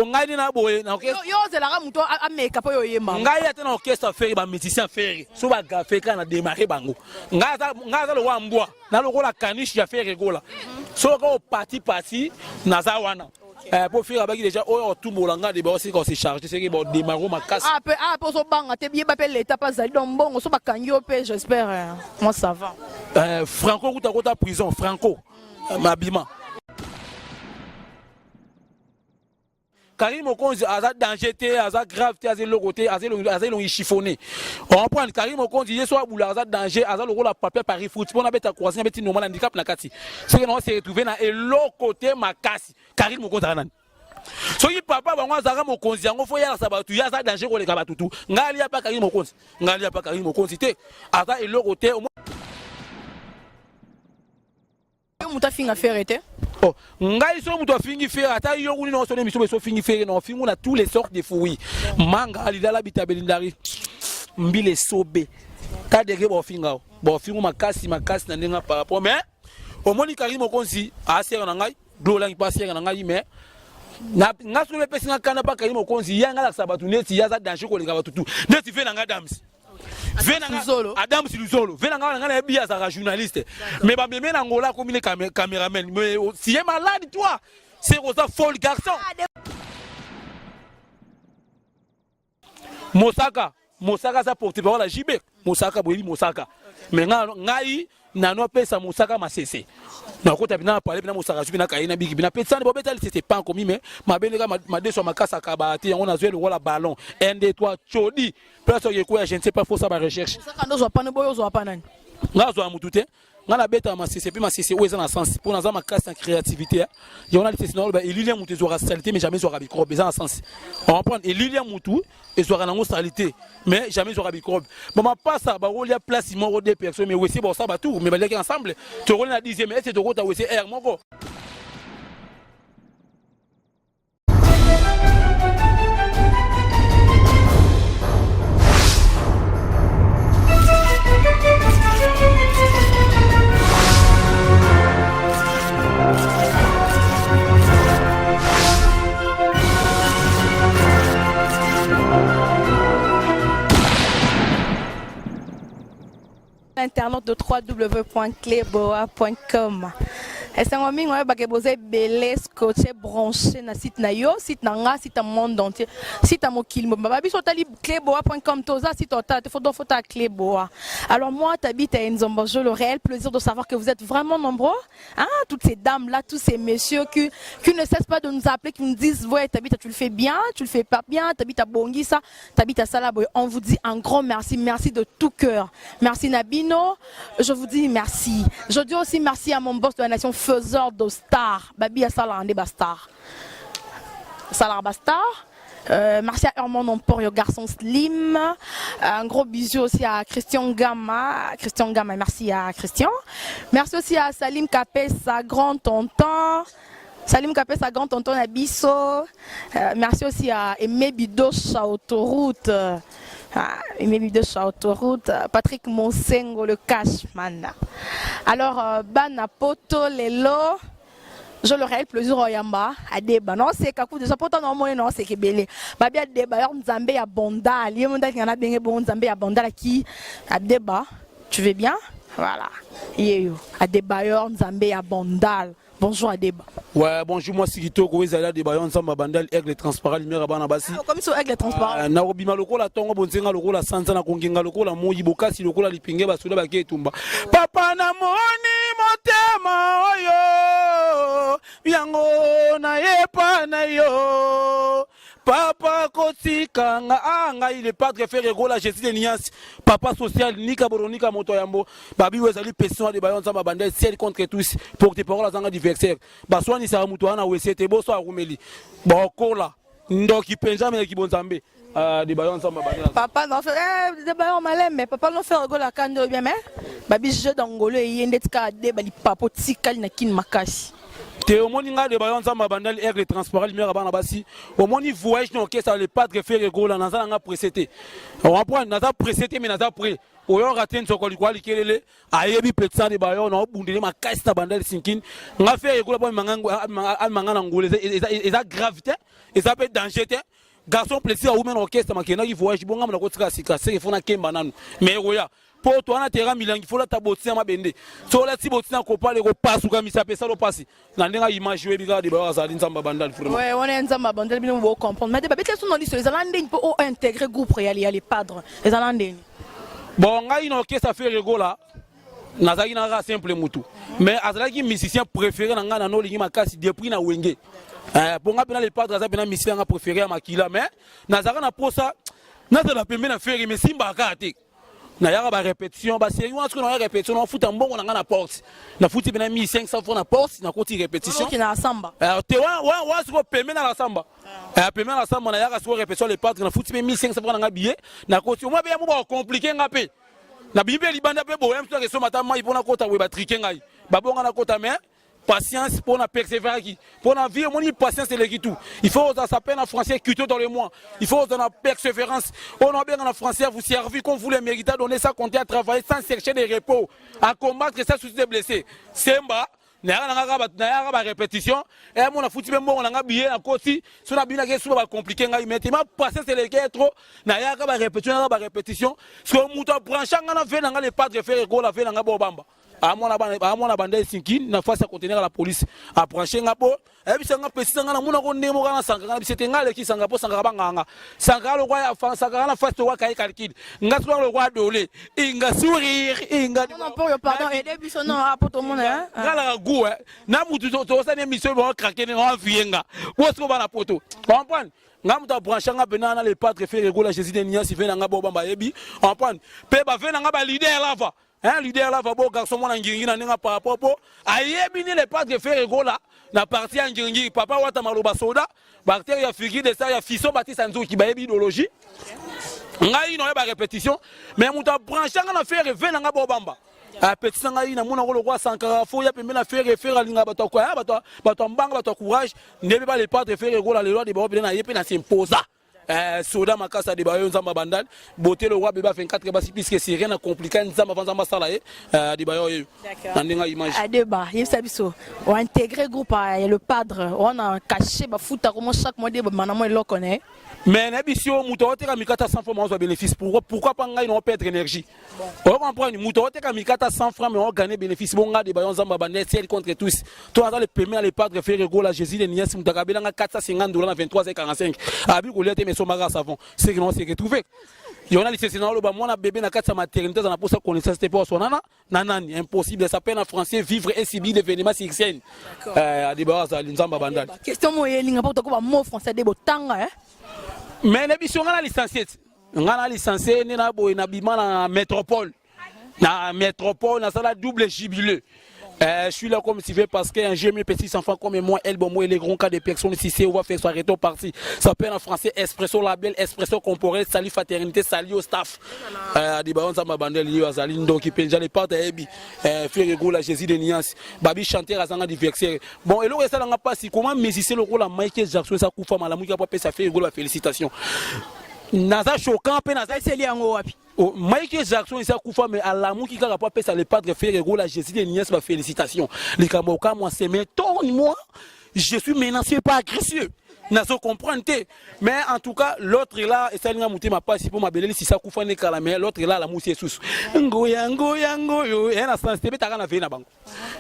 ngai na boye na orchestre yo zelaka muto ameka po yo yema ngai ata na orchestre faire ba musicien faire so ba gafe kana démarrer bango ngai za lo wa mbwa na lokola kanishi ya faire gola so ko parti naza wana pour faire avec déjà oh tout molanga de ba se charger c'est que bon démarrer ma casse pour so banga te bien ba pe l'état pas za donc bon so ba kanyo pe j'espère moi ça va Franco kota prison Franco mabima Karim Mokonzi a danger, a grave, a logoté, a chiffonné. On prend Karim Mokonzi, il soit boula, a danger, a le rôle à papier Paris foot. On a bête à croiser, un petit normal handicap na kati. C'est que nous s'est retrouvé dans l'autre côté makasi. Karim Mokonzi anan. So yi papa ba ngwa zaka Mokonzi, ngo fo ya la sabatu, ya za danger ko le kabatutu. Ngali ya pa Karim Mokonzi. Ngali ya pa Karim Mokonzi te. A za l'autre côté. Muta finga faire été. Oh, ngai so muto fingi faire ata yo kuni no so ne miso so fingi faire no fingu na tous les sortes de fruits. Manga alidala bitabelindari. Mbile sobe. Ta dege bo finga. Bo fingu makasi na ndenga par rapport mais au moni Karim Mokonzi a sera na ngai, do la pas sera na ngai mais na ngaso le pesi na kana pa Karim Mokonzi yanga la sabatu neti ya za danger ko le kabatutu. Neti fe na ngadams. Adam Siluzolo, venanga na bia za journaliste. Mais ba bébé na ngola comme les caméraman. Mais si est malade toi, c'est Rosa folle garçon. Mosaka ça porte parole à JB. Mosaka boyi Mosaka. Mais ngai na no pesa Mosaka masese. Na kota bina parler bina Mosaka bina kaina bigi bina pesa bo betal c'était pas comme mais ma benga ma deso makasa kabati on a joué le rôle ballon 1 2 3 chodi place que quoi je ne sais pas faut ça ba recherche Mosaka ndo zo pana boyo zo pana nani ngazo amutute ngala beta masese puis masese où est dans sens pour dans ma casse en créativité il y a des sinon il y a mutu zo racialité mais jamais zo rabicrobe dans sens on prend il y a mutu et zo rango salité mais jamais zo rabicrobe bon ma pas ça ba il y a place mo deux personnes mais aussi bon ça ba tout mais ba les ensemble tu rôle la 10e et c'est de rota aussi R moko Internaute de www.cleboa.com. Et c'est un homme qui a posé belé, scotché, branché na site na yo, site na nga, site monde entier, site à mon kilmo. Babi sur tali cleboa.com, toza site ta, te faut à cleboa. Alors moi, t'habites à Nzombo, j'ai le réel plaisir de savoir que vous êtes vraiment nombreux. Hein, toutes ces dames là, tous ces messieurs qui ne cessent pas de nous appeler, qui nous disent ouais, t'habites, tu le fais bien, tu le fais pas bien, t'habites à Bongisa, t'habites à Salaboy. On vous dit un grand merci, merci de tout cœur. Merci Nabino, je vous dis merci. Je dis aussi merci à mon boss de la nation, faiseur de stars, Babi à Salah Andé Bastar. Salah Bastar. Merci à Herman Emporio, garçon slim. Un gros bisou aussi à Christian Gamma. Merci à Christian. Merci aussi à Salim Capé, sa grand-tonton. Salim Capé, sa grand-tonton Abisso. Merci aussi à Aimé Bidoche à Autoroute. Aimé Bidoche à Autoroute. Patrick Monsengo, le cashman. Alors, Bana Poto, Lelo. Je le réel plaisir au Yamba, à débat. Non, c'est Kakou, déjà pourtant, non, c'est Kébélé. Babi a débat, Nzambé à Bondal. Il y a un qui en a bien bon Nzambé à Bondal qui a débat. Tu veux bien? Voilà. Il a débat, Nzambé à Bondal. Bonjour à débat. Ouais, bonjour, moi c'est Kito, vous allez à débat, ensemble à Bandal, aigle transparent, lumière à Banabasi. Comme ça, aigle transparent. Narobima loko la tongo, bonzenga loko la sansa na kongenga loko la moyi bokasi loko la lipinge basula baké tumba. Papa na moni motema oyo, yango na yepa na yo. Papa kotika nga anga il est pas très fait regola Jésus de Nias papa social nika boronika moto yambo babi wezali person de bayon samba bandel ciel contre tous pour te paroles zanga diversaire baswani sa muto ana wesete boso arumeli bokola ndoki penja me ki bonzambe de bayon samba bandel papa non fait de bayon malem mais papa non fait regola kando bien mais babi je dangolo yende tika de bali papo tikali na kin makasi te omoni nga de bayon nzamba bandali aigle transparent lumière bana basi omoni voyage no orchestre le padre faire gola naza nga précédé on prend naza précédé mais naza prêt oyo raten soko likwa likelele ayebi petsa de bayon na obundele makasi na bandali sinkin nga faire gola bo mangana ngole eza gravité eza pe danger te garçon plaisir ou même orchestre makena ki voyage bonga na kotika sika c'est fona kemba nanu mais oya po to ana tera milangi fola tabotina mabende so la tibotina ko pale ko pasu ka misa pesa lo pasi na ndenga image we biga de ba za nzamba bandal vraiment ouais on est nzamba bandal bino bo comprendre mais babete sont dans les alande pour intégrer groupe réel les padres les alande bon nga ino orchestre fait regola nazaki na ra simple mutu mais azalaki musicien préféré na nga na no lingi makasi depuis na wenge pour nga pena les padres azalaki na musicien nga préféré à makila mais nazaka na posa nazala pembe na faire mais simba akate na yaka ba répétition ba série on na répétition on fout en bon on na porte na fout bena 1500 francs na porte na koti répétition qui na samba te wa siko pembe na la samba pembe na la samba na yaka siko répétition les padres na fout 1500 francs na billet na koti moi be mo ba compliqué ngape na bible libanda pe bo même que so mata mai pona kota we ba triquer ngai ba bonga na kota mais patience pour la persévérer pour la vie mon patience c'est le tout il faut ça s'appelle en français culture dans le mois il faut dans la persévérance on a bien en français vous servir comme vous le méritez donner ça compter à travailler sans chercher des repos à combattre ça souci de blessés semba na ba répétition et mon a foutu même bon on a billet à côté sur la bien que soit compliqué ngai mais ma patience c'est le trop na ya ba répétition ce que muto branchant na fait na les padres faire go la fait na bobamba amona banda sinki na face à contenir la police a brancher ngapo et puis sanga pesi nga na muna ko ndemo kana sanga na bisete ngale ki sanga po sanga banganga sanga lo kwa ya sanga na face to wa kai calcul nga so lo kwa dole inga sourire inga non pour yo pardon et depuis son nom a pour tout le monde hein ngala go na mutu to sa ne mission bo craquer na vienga wo so ba na poto comprendre nga muta brancher nga benana les padres faire gola Jésus de Nias vena nga bo bamba yebi comprendre pe ba vena nga ba leader lava. Un leader là va beau garçon mon ngiringi na ninga par rapport ayebi ni les padres faire gola na partie ngiringi papa wata maloba soda bactérie ya figi de ça ya fiso batisa nzo ki ba yebi idéologie ngai no ba répétition mais muta brancher nga na faire vena nga bo bamba a petit sanga ina mona ko lokwa sankara fo ya pembe na faire linga bato ko bato mbanga bato courage ne ba les padres faire gola les lois de ba na yepe na s'imposa soda makasa de bayo nzamba bandal beauté le roi beba 24 basi puisque c'est rien à compliquer nzamba nzamba sala de bayo na ndinga image à débat yebisa biso on intégrer groupe le padre on a caché ba futa comment chaque mois de manamo le connaît mais na bisio muto oteka mikata 100 francs on bénéfice pourquoi pas ngai non perdre énergie on comprend muto oteka mikata 100 francs mais on gagne bénéfice bonga de bayo nzamba bandal c'est contre tous toi dans les premiers les padres faire gola Jésus de Nias mutakabela nga 450 $ na 23h45 abi ko lete mais somaga savon c'est que non c'est retrouvé il y en a les sénateurs le moi na bébé na katsa maternité dans la pour ça connaissance c'était pas son nana nanani impossible ça peine en français vivre et subir des événements sexuels à des bases à nzamba bandal question mo yelinga pour ko ba mot français de botanga hein mais na biso ngana licencié na boy na bima na métropole na ça la double jubilé. Je suis là comme si fait parce que j'ai mes petits enfants comme moi, moi et les grands cas de personnes ici, on va faire son retour parti. Ça s'appelle en français Espresso Label, Espresso Corporel, salut fraternité, salut au staff. Des barons ça m'a bandé lié à Zaline donc qui penja les portes à Ebi, faire go la Jésus de Nias, Babi chanter à Zanga d'anniversaire. Bon et là ça n'a pas si comment musicien le rôle à Michael Jackson ça coupe à la musique pas ça fait go la félicitation. Naza choquant pe naza c'est lié en wapi. Michael Jackson isa kufa mais à l'amour qui a pas pesa les padres faire go la Jésus de Nias ba félicitations les kamoka moi c'est mais moi je suis menacé par agresseur nazo comprendre mais en tout cas l'autre là et ça n'a monté ma passe pour ma belle si ça kufa ne kala mais l'autre là la mousse sous ngoya yo et na sens te betaka na ve na bango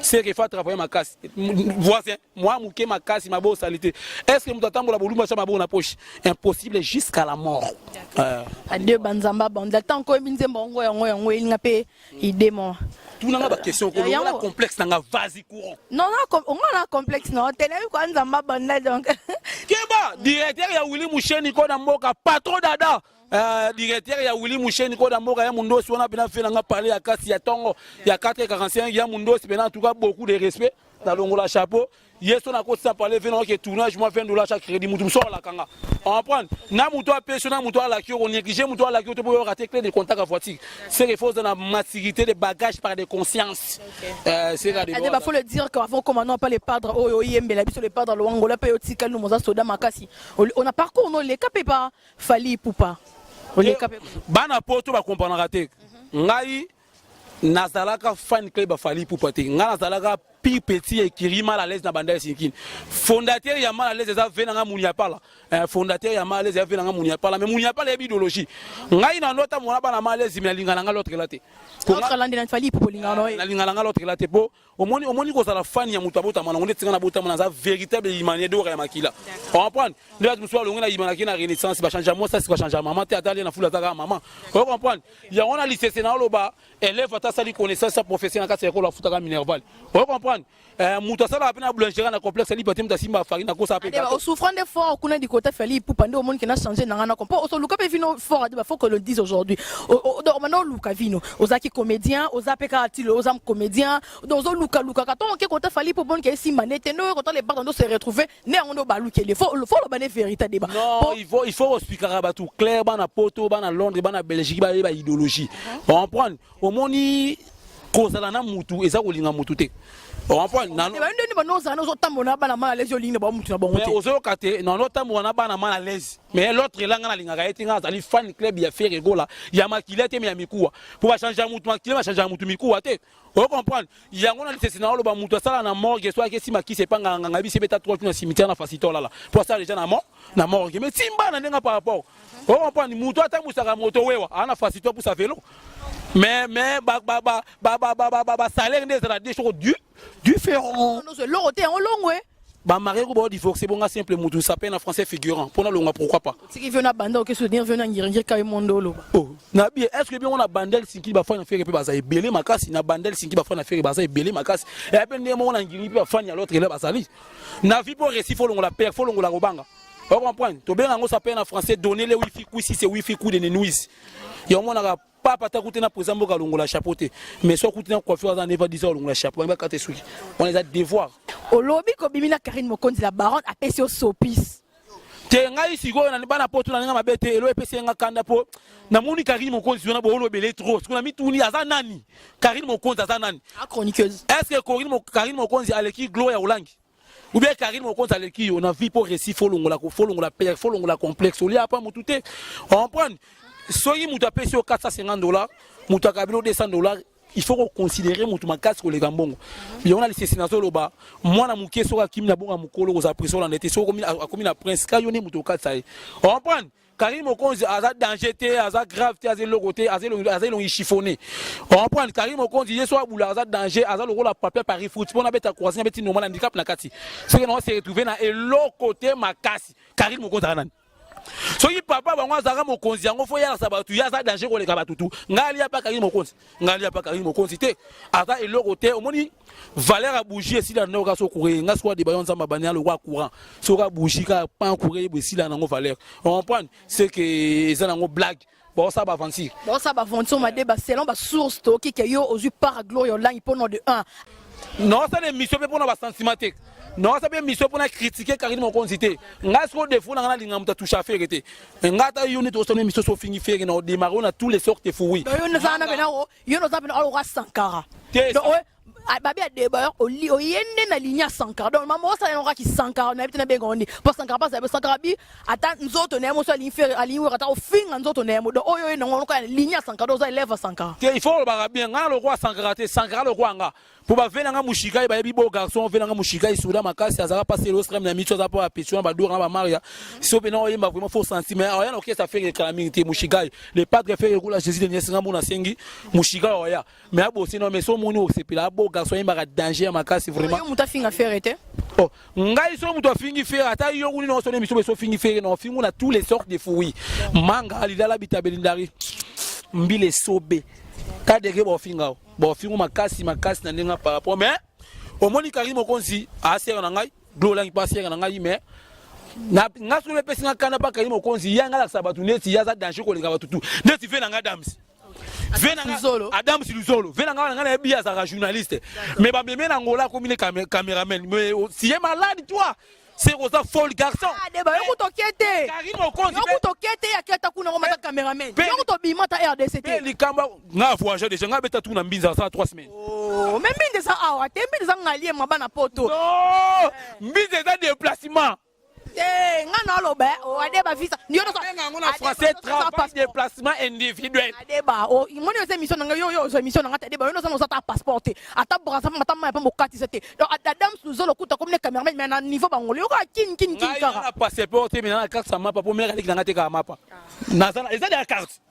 c'est que faut travailler ma casse voisin moi mouké ma casse ma bonne salité est-ce que mutatambola boluma ça ma bonne poche impossible jusqu'à la mort à deux banzamba banda tant ko minzembo ngo ilinga pe idemo tout n'a pas question ko la complexe na vas-y courant non on a complexe non télé ko nzamba banda donc Keba directeur ya Willy Moucheni ko na mboka patron dada directeur ya Willy Moucheni ko na mboka ya mundosi wana bina fait nga parler ya kasi ya tongo ya 445 ya mundosi bena en tout cas beaucoup de respect na longola chapeau yeso na kosa parler venant que tournage moi $20 chaque crédit mutu so la kanga on prend na mutu a pêche na mutu a la on néglige mutu a la to pour rater clé de contact à voiture c'est qu'il faut dans la maturité de bagages par des consciences c'est là il faut le dire qu'avant commandant pas les padres oh yembe la biso les padres lo angola pe otika nous moza soda makasi on a parcours non les capé pas fali poupa on les capé bana poto ba comprendre rater ngai nazalaka fan club fali poupa te ngai nazalaka pire petit et qui mal à l'aise na banda sinkin fondateur ya mal à l'aise za venanga munia pala fondateur ya mal à l'aise ya venanga munia pala mais munia pala ya idéologie ngai na nota mona bana mal à l'aise mais lingana nga l'autre laté contre lande na fali pour lingana na lingana nga l'autre laté po omoni ko sala fan ya mutu abota mana on est na bota mana za véritable humanité do ya makila on comprendre les autres muso longa na imana kina renaissance ba changer moi ça c'est ba changer maman te atali na fula taka maman on comprendre ya on a lycée na loba élève ata sali connaissance professionnelle ka c'est ko la futaka minerval on comprendre mutasala apena boulangerie na complexe ali patem ta simba farine ko sa pe au souffrant des forts kuna di côté fali pour pande au monde qui n'a changé na compo au luka pe vino fort il faut que le dise aujourd'hui au maintenant luka vino aux aki comédien aux apeka atilo aux am comédien dans au luka quand on côté fali pour bon qui si manette no quand les parents se retrouver né on do balu qui il faut le bané vérité débat non il faut expliquer rabatu clair bana poto bana Londres bana Belgique ba idéologie on prend au moni kozala na mutu eza kolinga mutu te on prend na ndeni banoza na zotamona bana mal à l'aise olinga ba mutu na bongo te mais ozo kate na notamona bana mal à l'aise mais l'autre langa na linga ka etinga azali fan club ya faire gola ya makilete mais ya mikuwa pour changer mutu makile ba changer mutu mikuwa te on comprend yango na lisese na loba mutu sala na morgue soit que si makise panga nganga bisi beta 3 na cimetière na fasito là pour ça déjà na morgue mais simba na ndenga par rapport on comprend mutu ata musaka moto wewa ana fasito pour sa vélo mais salaire des choses différents non c'est l'autre en long ouais ba marié ko ba divorcer bonga simple mutu s'appelle en français figurant pour na longa pourquoi pas c'est qui veut na banda que souvenir veut na ngiri ka mondolo oh na bien est-ce que bien on a bandel sinki ba fa na faire pe ba za ebele makasi na bandel sinki ba fa na faire ba za ebele makasi et après ndemo on a ngiri pe ba fa nya l'autre là ba sali na vie pour récit faut longa père faut longa robanga on comprend to bien ngo s'appelle en français donner les wifi coup si c'est wifi coup de nuis ya on a papa ta kutena présent boka longola chapeauté mais so kutena coiffure za neva 10 longola chapeau ba kate suki on les a devoir au lobby ko bimina Karine Mokonzi la baronne a pesi au sopis te ngai siko na bana poto na nga mabete elo epesi nga kanda po na moni Karine Mokonzi na bo lobele trop parce que na mituni aza nani Karine Mokonzi aza nani chroniqueuse est-ce que Karine Mokonzi aleki gloire ya ulangi ou bien Karine Mokonzi aleki on a vie pour récit folongola père folongola complexe oli apa mutute on prend soyi mutu apesi au $450 mutu akabilo $200 il faut considérer mutu makasi ko lega mbongo yo na lisesi na zoloba mwana muke soka kimi na bonga mukolo ko za presso la nete soko akomi na prince kayoni mutu katsa on prend Karine Mokonzi aza danger te aza grave te aza logote aza long chiffonné on prend Karine Mokonzi yeso abula aza danger aza logo la papier Paris foot pour na beta croisement beti normal handicap na kati c'est que non se retrouver na elokote makasi Karine Mokonzi anani soki papa bango azaka mokonzi yango fo yala sabatu ya za danger ko leka batutu ngali ya pa Karine Mokonzi te ata eloko te omoni valeur a bougie si la no ka so courir nga so de bayon nzamba banya le roi courant so ka bougie ka pas courir bo si la nango valeur on comprend c'est que ça nango blague bon ça va avancer ma débat selon ba source to ki ke yo ozu par gloire online pour nom de 1 non ça des mission pour na ba sentiment te non ça bien mission pour na critiquer Karine Mokonzi te nga so défaut na linga muta toucher faire te nga ta yoni to sonner mission so fini faire na démarrer on a tous les sortes de fouilles yo no za na benao yo no za benao ro Sankara babi a débat au yende na ligne Sankara donc maman ça on qui Sankara na bitena bengondi pour Sankara pas ça Sankara bi ata nzoto na mo so ligne faire ali wo ata ofinga nzoto na mo do oyo na ngo ka ligne Sankara za élève Sankara il faut ba bien nga le roi Sankara te Sankara le roi nga pour ba venanga mushika ba yebi bo garçon venanga mushika isuda makasi azara passer le stream na micho za pa pétion ba dora ba maria so bena o yemba vraiment faut sentir mais rien OK ça fait réclamité mushika les padres fait la Jésus de Niesinga mona sengi mushika oya mais abo sinon mais so moni o sepila bo garçon yemba danger makasi vraiment yo muta finga faire été oh ngai so muta fingi faire ata yo kuni no so ne micho so fingi faire no fingu na tous les sortes de fruits manga alidala bitabelindari mbile sobe kadege bo finga bon fingu makasi na ndenga par rapport mais au moni Karine Mokonzi a sera na ngai glola ngi pas sera na ngai mais na ngaso le pesi ngakana pa Karine Mokonzi yanga la sabatu neti yaza danger ko lenga batutu neti fe na nga damsi Adam Siluzolo venanga ngana bien za journaliste mais ba meme na ngola comme les caméraman mais si est malade toi c'est Rosa folle garçon débat yo kutokete Karim Okonzi yo kutokete ya keta kuna ngoma ta cameraman yo kutobima ta RDCT likamba nga voyage déjà nga beta tuna mbinza ça 3 semaines oh même mbinza ça awa te mbinza ngalie mabana poto non mbinza za déplacement nga na loba o adeba visa ndio to ngona français travail déplacement individuel adeba o ngoni ose mission nga yo ose mission nga adeba yo no sa ta passeport ata brasa mata ma pa mokati c'était donc Adam Siluzolo kuta comme les caméramans mais na niveau bangolo yo ka kin kara na passeport mais na carte ça mapa pour me rek nga te ka mapa na ça eza des cartes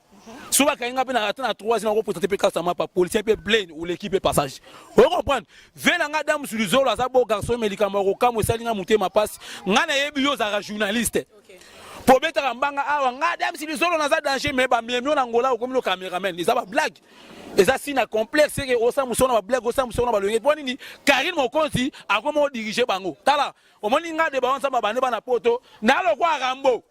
souvent quand on a na 3 ans on peut tenter carte ça mapa policier peut plein ou l'équipe passage vous comprendre venanga Adam Siluzolo za bo garçon médicament ko kamo salinga mutema passe nga na yebi yo za journaliste pour mettre en banga awa nga Adam Siluzolo na za danger mais ba mieux na ngola comme le caméraman les ba blague et ça c'est un complexe que osa musona ba blague osa musona ba longue pour nini Karim Okonzi a comment diriger bango tala au moins nga de ba onsa ba bane ba na poto na lo kwa Rambo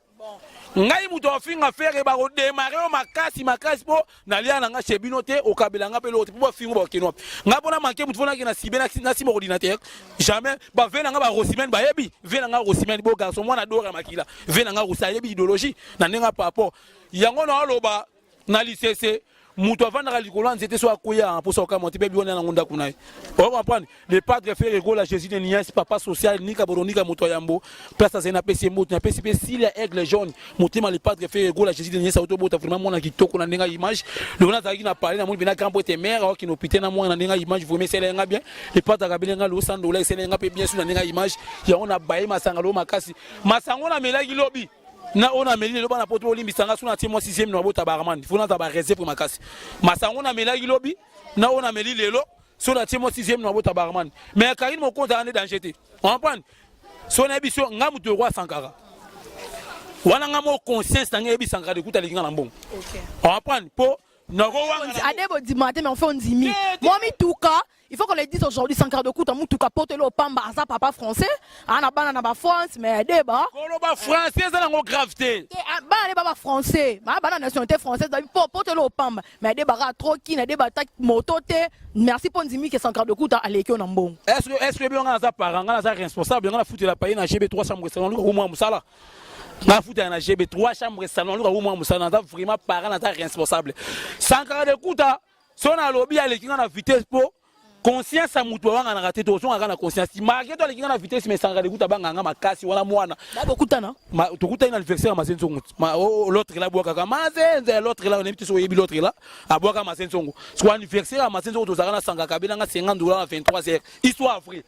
ngai muto afinga faire ba ko démarrer o makasi po na lia na nga chebino te o kabela nga pelo po fingo ba kino nga bona manke muto fona na sibena na simo ordinateur jamais ba vena nga ba rosimen ba yebi vena nga rosimen bo garçon mwana dora makila vena nga rusa yebi idéologie na nenga papo yango na loba na lycée muto avanda likolo nzete so akoya pour so kamonte pe biona na ngonda kunai on comprendre le padre frère Ego la Jésus de Nias papa social nika boronika muto yambo place zena pesi muto na pesi si la aigle jaune mutima le padre frère Ego la Jésus de Nias auto bota vraiment mona kitoko na ndenga image le ona zaki na parler na moni bina campo te mère o kino pité na mona ndenga image vous me sele nga bien le padre kabelenga lo sando la sele nga pe bien sur na ndenga image ya ona baye masanga lo makasi masango na melaki lobi na ona meli le bana poto olimbi sanga suna timo 6e no bota barman funa za ba réserve makasi masango na melaki lobi na ona meli lelo suna timo 6e no bota barman mais Karim Okonzi ane danger te on comprend sona biso ngamu to roi Sankara wana ngamo conscience na ngebi Sankara de kuta linga na mbongo on comprend po adebo dimate mais on fait on dimi moi mi tuka il faut qu'on le dise aujourd'hui Sankara de Kuta mutuka porter le pamba ça papa français ana bana na ba France mais débat kolo ba français ça na gravité bana ba français ma bana nationalité française pour porter le pamba mais débat trop qui na débat moto te merci pour dimi que Sankara de Kuta aleki na mbongo est-ce que bien on a ça parent on a ça responsable on a foutu la paye na GB 3 chambres salon au moins musala na foutu na GB 3 chambres salon au moins musala na vraiment parent na responsable Sankara de Kuta son a lobby aleki na vitesse pour conscience à mutu wanga na raté to so ngana conscience marqué to linga na vitesse mais Sankara de Kuta banga makasi wala mwana bakutana to kuta ina anniversaire masenzo ma l'autre là boka kama l'autre là on est petit so yebi l'autre là aboka masenzo so anniversaire masenzo to zakana sanga kabila nga 50 dollars à 23h histoire vrai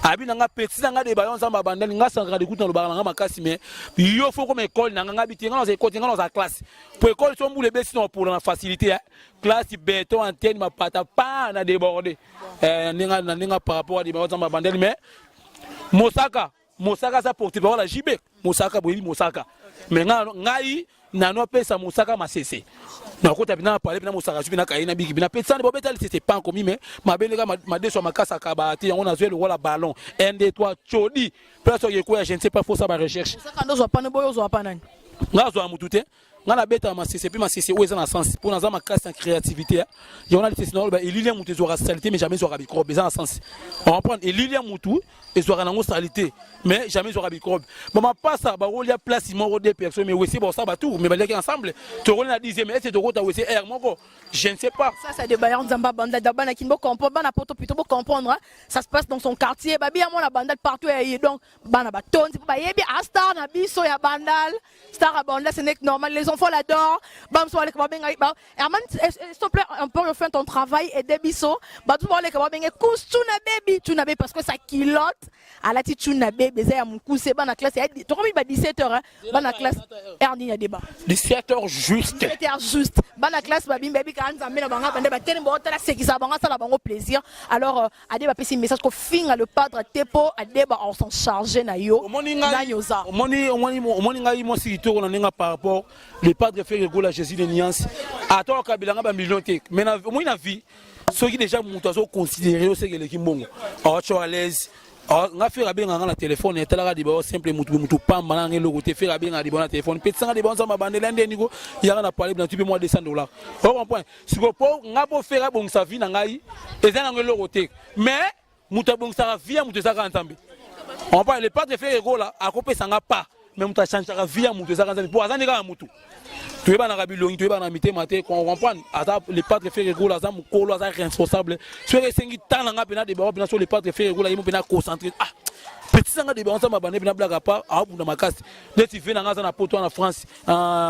abi nga petit nga de bayon samba bandani nga Sankara de Kuta lo banga makasi mais yo faut comme école nga biti nga za côté nga za classe pour école so mbule besi no pour la facilité classe béton antenne ma pata pas na déborder ninga par rapport à des bateaux bandel mais Mosaka ça porte par la JB Mosaka boyi Mosaka mais ngai na no pesa Mosaka masese na ko tabina parler bina Mosaka je bina kaina bigi bina pesa bo betal c'était pas comme mais ma belega ma deso makasa kabati on a joué le rôle ballon 1 2 3 chodi personne qui quoi je ne sais pas faut ça ba recherche Mosaka ndo zo pana boyo zo pana ngazo amutute ngana beta masese pe masese o eza na sens pour na makasi en créativité il y a sinon il y a mutu zo salité mais jamais zo microbe eza na sens on va prendre il y a mutu et zo na salité mais jamais zo microbe maman pas ça ba rolia place mo deux personnes mais aussi bon ça ba tout mais ba leki ensemble to rôle na 10e mais c'est to rota aussi r moko je ne sais pas ça de bayan nzamba banda d'abana kinbo comprendre bana poto plutôt pour comprendre ça se passe dans son quartier ba bien mon la bandal partout et donc bana ba tonzi ba yebi a star na biso ya bandal star bandal c'est normal les enfants l'adorent bam so avec ba benga ba Herman s'il te plaît un peu refaire ton travail et debiso ba tout parler que ba benga kus tuna baby parce que ça kilote à la tuna baby za ya mukuse bana classe to comme ba 17h bana classe erni ya débat 17h juste 17h juste bana classe ba baby kan nzambe na banga bande ba tene bo tala sekisa banga ça la bango plaisir alors adeba pesi message ko finga le padre tepo adeba on s'en charger na yo na nyoza omoni ngai mo sito na ninga par rapport le padre fait Ego la Jésus de Nias attends kabila nga ba million te mais na moi na vie ceux qui déjà muto so considérer au c'est que le kimbongo à l'aise nga faire bien nga na téléphone et tala di ba simple mutu pamba na ngelo côté faire bien nga di ba téléphone petit sanga di ba sama bande lende niko ya na parler dans tu peux moi $200 on comprend si ko po nga po faire bon sa vie na ngai eza na ngelo côté mais mutu bon sa vie mutu za ka ntambi on parle le pas de faire ego là a kopé sanga pas mais mutu change ka vie mutu za ka ntambi pour azani ka mutu tu es dans la bilongi, tu es dans la mité maté, qu'on comprend. Les patres faire égaux, là, ça responsable. Sur les 5 ans, on a des barres, bien sûr, les patres faire égaux, là, ils vont bien concentrer. Ah, petit sang de barres, ça m'a banné, bien blague à part, à bout de ma casse. Dès que tu fais dans la poto en France,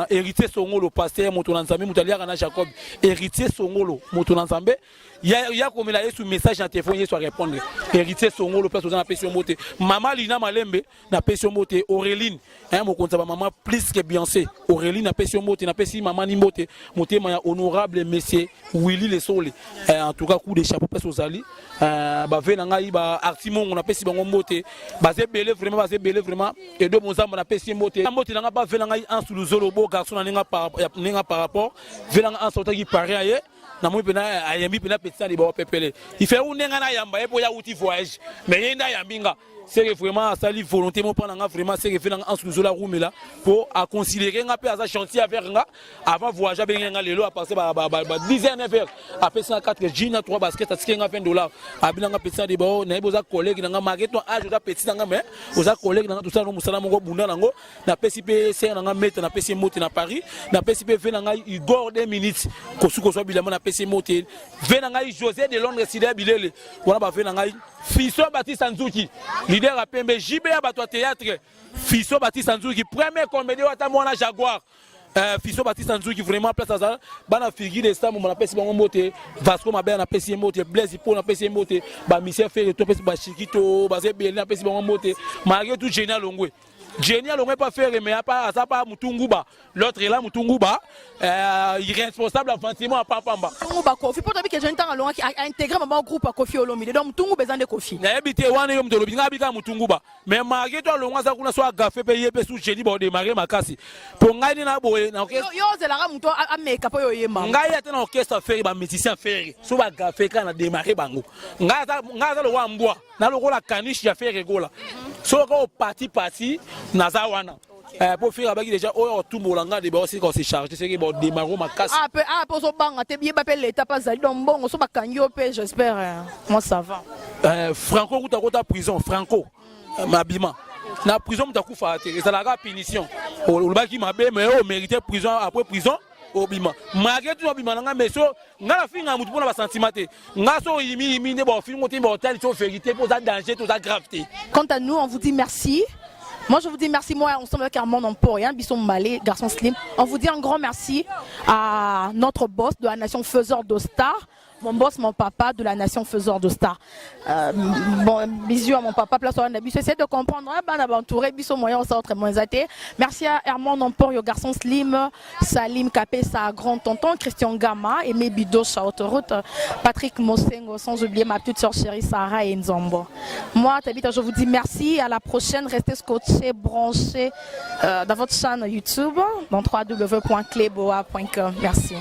héritier Songolo, pasteur, Motonansambé, Moutalia, Rana Jacob, héritier Songolo, Motonansambé. Il y a comme il a sous message en téléphone, il soit répondre. Héritier Songolo, place aux gens à Pession Moté. Maman Lina Malembe, na Pession Moté. Auréline, hein, mon compte, maman plus que Beyoncé. Auréline, na Pession Moté, na Pession Maman Nimboté. Moté, maya honorable monsieur Willy Le Sole. En tout cas, coup de chapeau, place aux alliés. Bah, venangaï, bah, Artimon, on a Pession Moté. Basé belé vraiment. Et deux bons hommes, on a Pession Moté. Moté, n'a pas venangaï en sous le zolobo, garçon, n'a pas par rapport. Venangaï en sortant qui paraît ailleurs. Na moi pena ayambi pena petit de ba pepele il fait unenga na yamba e boya uti voyage mais yenda yambinga c'est vraiment ça li volonté mon pendant vraiment c'est que fait en sous la roue là pour à considérer nga pe à chantier à faire nga avant voyager benga lelo à passer ba 10 ans faire après 104 jeans 3 baskets à $50 abinanga petit de ba na boza collègue nga marqué ton âge za petit nga mais oza collègue nga tout ça no musala mongo bunda nango na PCP c'est nga mettre na PC moté na Paris na PCP fait nga Igor 2 minutes ko suko so bilamo na PC moté venanga José de Londres sida bilele wana ba venanga Fiso Baptiste Nzuki, leader à PMB, JB à Bato Théâtre, Fiso Baptiste Nzuki, premier comédien à Mona Jaguar. Fiso Baptiste Nzuki, vraiment, place à ça, Bana Figi de Stam, on a passé mon moté, Vasco Mabé, on a passé moté, Blaise Hippo, on a passé moté, Michel Ferre, Chiquito, Basé Bélé, on a passé mon moté, malgré tout, génial Longwe. Génial, on ne peut pas faire, mais à part ça, pas Moutunguba. L'autre est là, Moutunguba, irresponsable, avancement à Papamba. Moutunguba Kofi, pour que j'ai intégré mon groupe à Kofi Olomide, donc Moutunguba besoin de Kofi. N'habitez one homme de l'objet, n'habitez Moutunguba. Mais malgré toi, le mois où on soit gaffé, payé, sous génie, pour démarrer ma casse. Pour gagner la boue, yo, c'est la ramouto à mes capoyo yema. Ngaï a un orchestre à faire, un musicien faire. Soit va gaffé quand on a démarré Bango. Ngaza le Wambois, n'a le rôle à caniche à faire rigola. Soit au parti. Nazawana. Pour faire avec déjà tout molanga de bosser quand c'est chargé c'est que bon démarrer ma casse. Pour ce banc t'es bien appelé l'état pas ça donc bon on se bat kanyo pe j'espère moi ça va. Franco kota prison Franco mabima. Na prison mta kufa te ça la punition. O baki mabe mais o mérité prison après prison obima. Malgré tout obima nga mais so nga la finga mutu pona ba sentiment te. Nga so yimi ne bon film monter bon tel so vérité pour ça danger tout ça gravité. Quant à nous on vous dit merci. Moi je vous dis merci, moi ensemble avec Armand Nampor et Bisson Malé, garçon slim. On vous dit un grand merci à notre boss de la nation faiseur de stars. Mon boss, mon papa de la nation faiseur de stars. Bon, bisous à mon papa, place au Nabi. Essayez de comprendre, ben entouré, bisous moyen, on sort très moins athée. Merci à Armand Nampor, le garçon slim, Salim Kapé, sa grand tonton, Christian Gama, Aimé Bido, sa autoroute, Patrick Mosengo, sans oublier ma petite soeur chérie Sarah et Nzombo. Moi, Tabitha, je vous dis merci. À la prochaine. Restez scotchés, branchés dans votre chaîne YouTube, dans www.cleboa.com. Merci.